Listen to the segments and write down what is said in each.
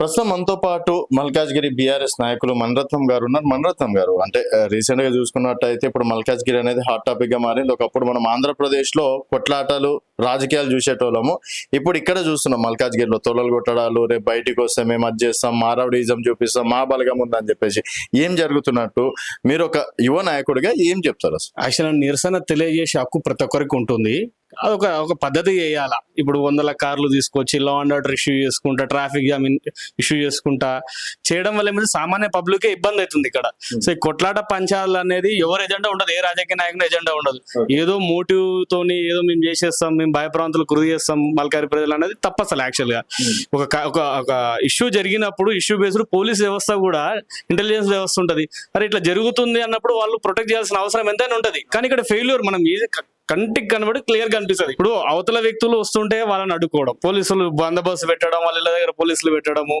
ప్రస్తుతం మనతో పాటు మల్కాజ్గిరి బీఆర్ఎస్ నాయకులు మణిరత్నం గారు ఉన్నారు. మణిరత్నం గారు అంటే రీసెంట్ గా చూసుకున్నట్టయితే ఇప్పుడు మల్కాజ్గిరి అనేది హాట్ టాపిక్ గా మారింది. ఒకప్పుడు మనం ఆంధ్రప్రదేశ్ లో కొట్లాటలు రాజకీయాలు చూసేటోళ్ళము. ఇప్పుడు ఇక్కడ చూస్తున్నాం మల్కాజ్గిరిలో తొలలు కొట్టడాలు, రేపు బయటికి వస్తే మేము అది చేస్తాం, మారవడిజం చూపిస్తాం, మా బలగం ఉందని చెప్పేసి ఏం జరుగుతున్నట్టు మీరు ఒక యువ నాయకుడిగా ఏం చెప్తారు? అసలు యాక్చువల్ నిరసన తెలియజేసే హక్కు ప్రతి ఒక్కరికి ఉంటుంది. అదొక ఒక పద్ధతి చేయాలా. ఇప్పుడు 100 కార్లు తీసుకొచ్చి లా అండ్ ఆర్డర్ ఇష్యూ చేసుకుంటా, ట్రాఫిక్ జామ్ ఇష్యూ చేసుకుంటా చేయడం వల్ల ఏమైతే సామాన్య పబ్లికే ఇబ్బంది అవుతుంది ఇక్కడ. సో ఈ కొట్లాట పంచాలు అనేది ఎవరు ఎజెండా ఉండదు, ఏ రాజకీయ నాయకుని ఎజెండా ఉండదు. ఏదో మోటివ్ తోని ఏదో మేము చేసేస్తాం, మేము భయప్రాంతాలు గురి చేస్తాం మల్కారి ప్రజలు అనేది తప్ప. అసలు యాక్చువల్ గా ఒక ఇష్యూ జరిగినప్పుడు ఇష్యూ బేస్డ్ పోలీస్ వ్యవస్థ కూడా ఇంటెలిజెన్స్ వ్యవస్థ ఉంటది. అరే ఇట్లా జరుగుతుంది అన్నప్పుడు వాళ్ళు ప్రొటెక్ట్ చేయాల్సిన అవసరం ఎంతైనా ఉంటది. కానీ ఇక్కడ ఫెయిల్యూర్ మనం కంటికి కనబడి క్లియర్ గా అనిపిస్తుంది. ఇప్పుడు అవతల వ్యక్తులు వస్తుంటే వాళ్ళని అడ్డుకోవడం, పోలీసులు బందోబస్తు పెట్టడం, వాళ్ళ ఇళ్ళ దగ్గర పోలీసులు పెట్టడము,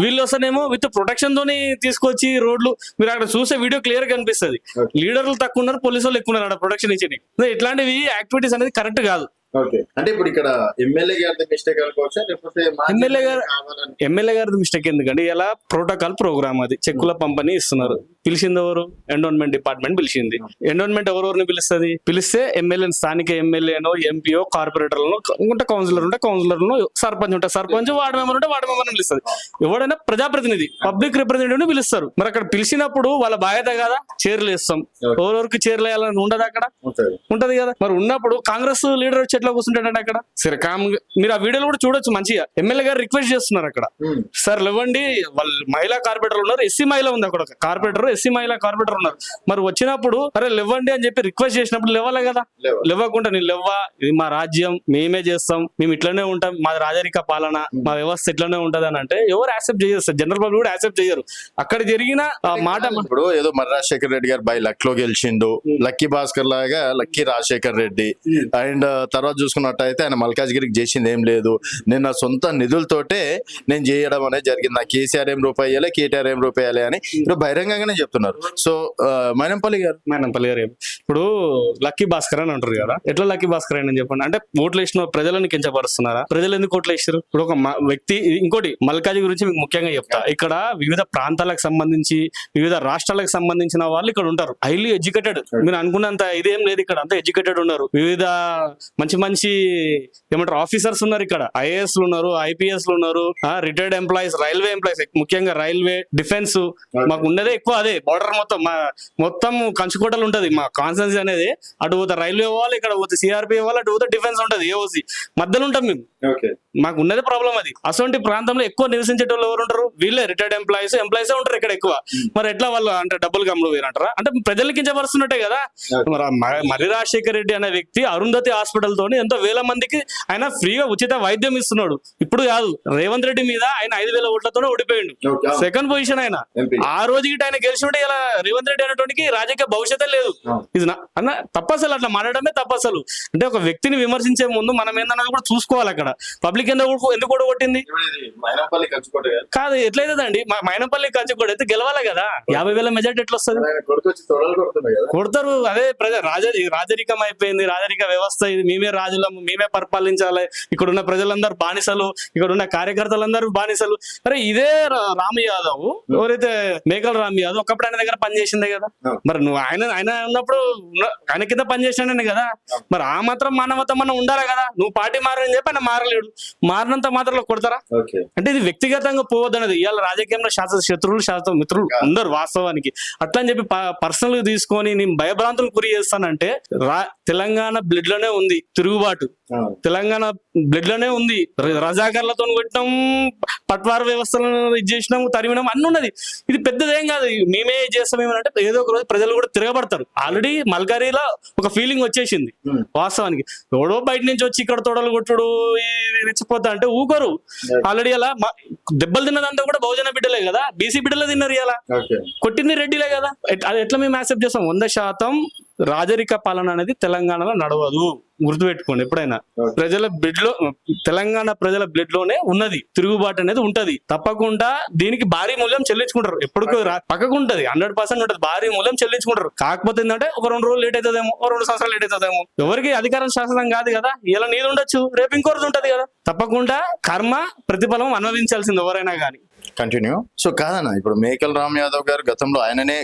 వీళ్ళు వస్తేనేమో విత్ ప్రొటెక్షన్ తోని తీసుకొచ్చి రోడ్లు మీరు అక్కడ చూసే వీడియో క్లియర్ గా కనిపిస్తుంది. లీడర్లు తక్కువ ఉన్నారు, పోలీసు వాళ్ళు ఎక్కువ ఉన్నారు అక్కడ ప్రొటెక్షన్ ఇచ్చి. ఇట్లాంటివి యాక్టివిటీస్ అనేది కరెక్ట్ కాదు. అంటే ఇప్పుడు ఇక్కడ ఎమ్మెల్యే గారి మిస్టేక్ అనుకోవచ్చా, లేకపోతే ఎమ్మెల్యే గారి మిస్టేక్ ఎందుకంటే ఇలా ప్రోటోకాల్ ప్రోగ్రామ్ అది చెక్కుల పంపిణీ ఇస్తున్నారు. పిలిచింది ఎవరు? ఎండోన్మెంట్ డిపార్ట్మెంట్ పిలిచింది. ఎండోన్మెంట్ ఎవరెవరిని పిలుస్తుంది? పిలిస్తే ఎమ్మెల్యే, స్థానిక ఎమ్మెల్యేనో, ఎంపీఓ, కార్పొరేటర్లను ఉంటే కౌన్సిలర్ ఉంటే కౌన్సిలర్ను, సర్పంచ్ ఉంటే సర్పంచ్, వార్డు మెంబర్ ఉంటే వార్డు మెంబర్ పిలుస్తుంది. ఎవడైనా ప్రజాప్రతినిధి, పబ్లిక్ రిప్రజెంటేటివ్ పిలుస్తారు. మరి అక్కడ పిలిచినప్పుడు వాళ్ళ బాధ్యత కదా చీరలు ఇస్తాం. ఎవరెవరికి చీరలు వేయాలని ఉండదు అక్కడ, ఉంటది కదా. మరి ఉన్నప్పుడు కాంగ్రెస్ లీడర్ వచ్చి ఎట్లా కూర్చుంటాడంటే అక్కడ సరే మీరు ఆ వీడియోలు కూడా చూడొచ్చు మంచిగా. ఎమ్మెల్యే గారు రిక్వెస్ట్ చేస్తున్నారు అక్కడ, సార్ లేవండి, వాళ్ళు మహిళా కార్పొరేటర్లు ఉన్నారు, ఎస్సీ మహిళ ఉంది అక్కడ, ఒక కార్పొరేటర్ ఎస్సీ మహిళా కార్పొరేటర్ ఉన్నారు. మరి వచ్చినప్పుడు అరే లేవండి అని చెప్పి రిక్వెస్ట్ చేసినప్పుడు లేవాలే కదా. లేవకుండా నేను లేవ్వా, ఇది మా రాజ్యం, మేమే చేస్తాం, మేము ఇట్లనే ఉంటాం, మాది రాజరిక పాలన, మా వ్యవస్థ ఇట్లనే ఉంటది అని అంటే ఎవరు యాక్సెప్ట్ చేయరు సార్. జనరల్ పబ్లిక్ కూడా యాక్సెప్ట్ చేయరు. అక్కడ జరిగిన మాట ఇప్పుడు ఏదో మరి రాజశేఖర్ రెడ్డి గారు బై లక్ లో గెలిచిండు, లక్కీ భాస్కర్ లాగా లక్కీ రాజశేఖర్ రెడ్డి. అండ్ తర్వాత చూసుకున్నట్టయితే ఆయన మల్కాజ్గిరికి చేసింది ఏం లేదు, నేను నా సొంత నిధులతోటే నేను చేయడం అనేది జరిగింది, నా కేసీఆర్ ఏం రూపాయలే, కేటీఆర్ ఏం రూపాయలే అని ఇప్పుడు బహిరంగంగానే చెప్తున్నారు. సో మైనంపల్లి గారు ఇప్పుడు లక్కీ భాస్కర్ అని అంటారు కదా, ఎట్లా లక్కీ భాస్కర్ అని చెప్పండి అంటే ఓట్లు వేసిన ప్రజలను కించపరుస్తున్నారా? ప్రజలు ఎందుకు ఓట్లు వేసారు? ఇప్పుడు ఒక వ్యక్తి, ఇంకోటి మల్కాజ్గిరి గురించి మీకు ముఖ్యంగా చెప్తా, ఇక్కడ వివిధ ప్రాంతాలకు సంబంధించి వివిధ రాష్ట్రాలకు సంబంధించిన వాళ్ళు ఇక్కడ ఉంటారు, హైలీ ఎడ్యుకేటెడ్. మీరు అనుకున్నంత ఇదేం లేదు, ఇక్కడ అంతా ఎడ్యుకేటెడ్ ఉన్నారు. వివిధ మంచి మంచి ఏమంటారు ఆఫీసర్స్ ఉన్నారు ఇక్కడ, ఐఏఎస్ ఉన్నారు, ఐపీఎస్ ఉన్నారు, రిటైర్డ్ ఎంప్లాయీస్, రైల్వే ఎంప్లాయీస్, ముఖ్యంగా రైల్వే, డిఫెన్స్. మాకు ఉండేదే ఎక్కువ అదే బార్డర్ మొత్తం కంచుకోటలు ఉంటది మా కాన్స్టెన్సీ అనేది. అటు పోతే రైల్వే వాళ్ళు, ఇక్కడ పోతే సిఆర్పీ వాళ్ళు, అటు పోతే డిఫెన్స్ ఉంటది, ఏఓసి మధ్యలో ఉంటాం మేము. మాకు ఉన్నదే ప్రాబ్లం అది. అటువంటి ప్రాంతంలో ఎక్కువ నివసించేటోళ్ళు ఎవరు ఉంటారు? వీళ్ళే రిటైర్డ్ ఎంప్లాయీస్ ఉంటారు ఇక్కడ ఎక్కువ. మరి ఎట్లా వాళ్ళు అంటే డబ్బులు గమ్ములు వేరంటారా? అంటే ప్రజలకి కించపరుస్తున్నట్టే కదా. మరి రాజశేఖర్ రెడ్డి అనే వ్యక్తి అరుంధతి హాస్పిటల్ తోని ఎంతో వేల మందికి ఆయన ఫ్రీగా ఉచిత వైద్యం ఇస్తున్నాడు. ఇప్పుడు కాదు, రేవంత్ రెడ్డి మీద ఆయన 5,000 ఓట్లతోనే ఓడిపోయిండు, సెకండ్ పొజిషన్ ఆయన. ఆ రోజుకి ఆయన గెలిచినట్టు ఇలా రేవంత్ రెడ్డి అనేటువంటి రాజకీయ భవిష్యత్తే లేదు. ఇది అన్న తప్పసలు, అట్లా మాట్లాడమే తప్పసలు. అంటే ఒక వ్యక్తిని విమర్శించే ముందు మనం ఏందన్నది కూడా చూసుకోవాలి. అక్కడ పబ్లిక్ ఎందుకు కూడా కొట్టింది కాదు, ఎట్లయితుందండి మైనంపల్లి కంచుకోట అయితే గెలవాలి కదా. 50,000 మెజార్టీ ఎట్లా వస్తుంది? కొడతారు. అదే రాజరికం అయిపోయింది, రాజరిక వ్యవస్థ ఇది. మేమే రాజులము, మేమే పరిపాలించాలి, ఇక్కడ ఉన్న ప్రజలందరూ బానిసలు, ఇక్కడ ఉన్న కార్యకర్తలందరూ బానిసలు. అరే ఇదే రామ్ యాదవ్, ఎవరైతే మేకల రామ్ యాదవ్ ఒకప్పుడు ఆయన దగ్గర పనిచేసిందే కదా. మరి నువ్వు ఆయన ఉన్నప్పుడు ఆయన కింద పనిచేసినానే కదా. మరి ఆ మాత్రం మానవత మనం ఉండాలి కదా. నువ్వు పార్టీ మారని చెప్పి ఆయన మారలేడు, మారినంత మాత్రంలో కొడతారా? అంటే ఇది వ్యక్తిగతంగా పోవద్దనేది. ఇవాళ రాజకీయంలో శత్రువులు మిత్రులు ఉండరు వాస్తవానికి. అట్లా అని చెప్పి పర్సనల్ గా తీసుకొని నేను భయభ్రాంతులు గురి చేస్తానంటే తెలంగాణ బ్లడ్ లోనే ఉంది తిరుగుబాటు, తెలంగాణ బ్లడ్ లోనే ఉంది. రజాకర్లతో కొట్టినాం, పట్వార వ్యవస్థలను ఇది చేసినాం, తరిమినాం, అన్ని ఉన్నది. ఇది పెద్దదేం కాదు, మేమే చేస్తామేమంటే ఏదో ఒక రోజు ప్రజలు కూడా తిరగబడతారు. ఆల్రెడీ మల్కారీలో ఒక ఫీలింగ్ వచ్చేసింది వాస్తవానికి. ఎవడో బయట నుంచి వచ్చి ఇక్కడ తోడలు కొట్టుడు రెచ్చిపోతా అంటే ఊకోరు. ఆల్రెడీ అలా దెబ్బలు తిన్నదంతా కూడా బహుజన బిడ్డలే కదా, బీసీ బిడ్డలే తిన్నారు. ఇలా కొట్టింది రెడ్డిలే కదా. అది ఎట్లా మేము యాక్సెప్ట్ చేస్తాం? 100% రాజరిక పాలన అనేది తెలంగాణలో నడవదు, గుర్తుపెట్టుకోండి. ఎప్పుడైనా ప్రజల బ్లడ్ లో, తెలంగాణ ప్రజల బ్లడ్ లోనే ఉన్నది తిరుగుబాటు అనేది ఉంటది. తప్పకుండా దీనికి భారీ మూల్యం చెల్లించుకుంటారు. ఎప్పుడు పక్కకు ఉంటది, 100% ఉంటది, భారీ మూల్యం చెల్లించుకుంటారు. కాకపోతే ఏంటంటే ఒక 2 రోజులు లేట్ అవుతుందేమో, 2 సంవత్సరాలు లేట్ అవుతుందేమో. ఎవరికి అధికారం శాసనం కాదు కదా. ఇలా నీది ఉండొచ్చు, రేపు ఇంకో రోజు ఉంటది కదా. తప్పకుండా కర్మ ప్రతిఫలం అనుభవించాల్సింది ఎవరైనా కానీ. కంటిన్యూ. సో కాదన్న, ఇప్పుడు మేకల్ రామ్ యాదవ్ గారు గతంలో ఆయననే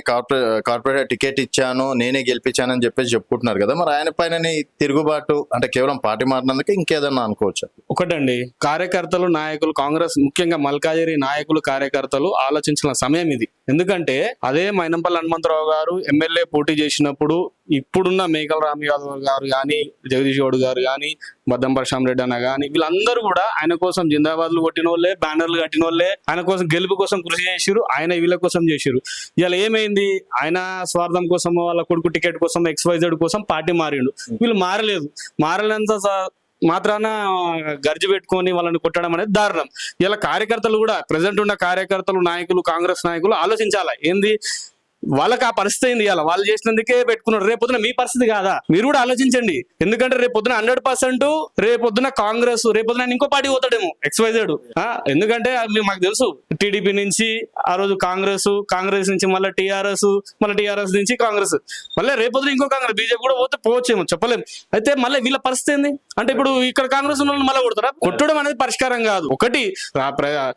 కార్పొరేట్ టికెట్ ఇచ్చాను, నేనే గెలిపించానని చెప్పేసి చెప్పుకుంటున్నారు కదా, మరి ఆయన పైననే ఈ తిరుగుబాటు అంటే కేవలం పార్టీ మారినందుకే ఇంకేదన్నా అనుకోవచ్చా? ఒకటండి, కార్యకర్తలు నాయకులు, కాంగ్రెస్ ముఖ్యంగా మల్కాజిగిరి నాయకులు కార్యకర్తలు ఆలోచించిన సమయం ఇది. ఎందుకంటే అదే మైనంపల్లి హనుమంతరావు గారు ఎమ్మెల్యే పోటీ చేసినప్పుడు ఇప్పుడున్న మేకల్ రామ్ యాదవ్ గారు కానీ, జగదీష్ గౌడ్ గారు కానీ, బద్దం పరశురామ్ రెడ్డి అన్న కానీ, వీళ్ళందరూ కూడా ఆయన కోసం జిందాబాద్లు కొట్టిన వాళ్ళే, బ్యానర్లు కట్టిన వాళ్ళే, ఆయన కోసం గెలుపు కోసం కృషి చేసిరు, ఆయన వీళ్ళ కోసం చేసిరు. ఇలా ఏమైంది, ఆయన స్వార్థం కోసం, వాళ్ళ కొడుకు టికెట్ కోసం, XYZ కోసం పార్టీ మారిండు. వీళ్ళు మారలేదు. మారలేంత మాత్రాన గర్జి పెట్టుకొని వాళ్ళని కొట్టడం అనేది దారుణం. ఇలా కార్యకర్తలు కూడా, ప్రజెంట్ ఉన్న కార్యకర్తలు, నాయకులు, కాంగ్రెస్ నాయకులు ఆలోచించాలా. ఏంది వాళ్ళకి ఆ పరిస్థితి అయింది, ఇలా వాళ్ళు చేసినందుకే పెట్టుకున్నారు. రేపొద్దున మీ పరిస్థితి కాదా, మీరు కూడా ఆలోచించండి. ఎందుకంటే రేపొద్దున 100% రేపొద్దున కాంగ్రెస్, రేపొద్దున ఇంకో పార్టీ పోతాడేమో XYZ. ఎందుకంటే మాకు తెలుసు, టీడీపీ నుంచి ఆ రోజు కాంగ్రెస్ నుంచి మళ్ళీ టీఆర్ఎస్ నుంచి కాంగ్రెస్, మళ్ళీ రేపొద్దున ఇంకో కాంగ్రెస్, బీజేపీ కూడా పోవచ్చేమో, చెప్పలేము. అయితే మళ్ళీ వీళ్ళ పరిస్థితి ఏంది అంటే, ఇప్పుడు ఇక్కడ కాంగ్రెస్ ఉన్న వాళ్ళు మళ్ళీ కొడతారా? కొట్టడం అనేది పరిష్కారం కాదు. ఒకటి